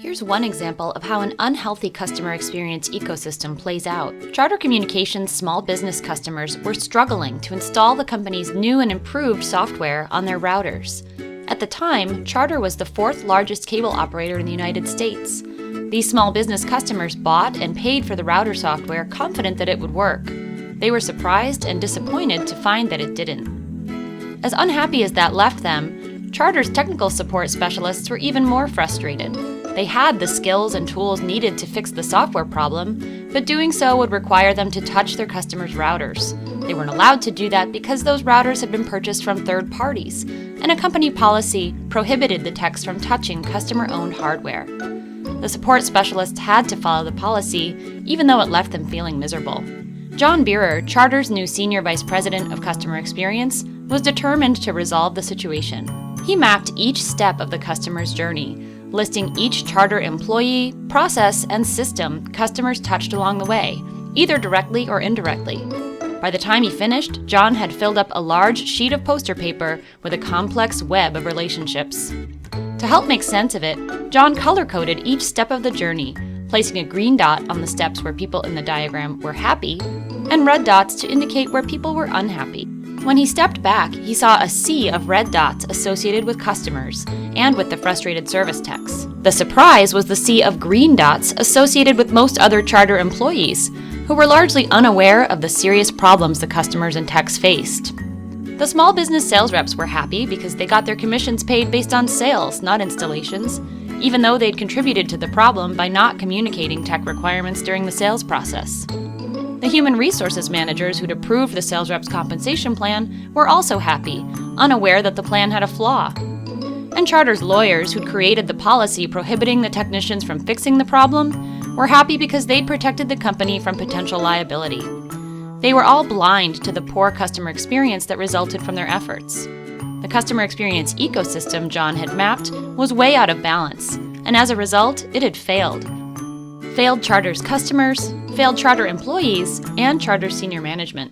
Here's one example of how an unhealthy customer experience ecosystem plays out. Charter Communications small business customers were struggling to install the company's new and improved software on their routers. At the time, Charter was the fourth largest cable operator in the United States. These small business customers bought and paid for the router software, confident that it would work. They were surprised and disappointed to find that it didn't. As unhappy as that left them, Charter's technical support specialists were even more frustrated. They had the skills and tools needed to fix the software problem, but doing so would require them to touch their customers' routers. They weren't allowed to do that because those routers had been purchased from third parties, and a company policy prohibited the techs from touching customer-owned hardware. The support specialists had to follow the policy, even though it left them feeling miserable. John Beerer, Charter's new Senior Vice President of Customer Experience, was determined to resolve the situation. He mapped each step of the customer's journey, listing each Charter employee, process, and system customers touched along the way, either directly or indirectly. By the time he finished, John had filled up a large sheet of poster paper with a complex web of relationships. To help make sense of it, John color-coded each step of the journey, placing a green dot on the steps where people in the diagram were happy, and red dots to indicate where people were unhappy. When he stepped back, he saw a sea of red dots associated with customers and with the frustrated service techs. The surprise was the sea of green dots associated with most other Charter employees, who were largely unaware of the serious problems the customers and techs faced. The small business sales reps were happy because they got their commissions paid based on sales, not installations, even though they'd contributed to the problem by not communicating tech requirements during the sales process. The human resources managers who'd approved the sales rep's compensation plan were also happy, unaware that the plan had a flaw. And Charter's lawyers who'd created the policy prohibiting the technicians from fixing the problem were happy because they'd protected the company from potential liability. They were all blind to the poor customer experience that resulted from their efforts. The customer experience ecosystem John had mapped was way out of balance, and as a result, it had failed. Failed Charter's customers, failed Charter employees, and Charter senior management.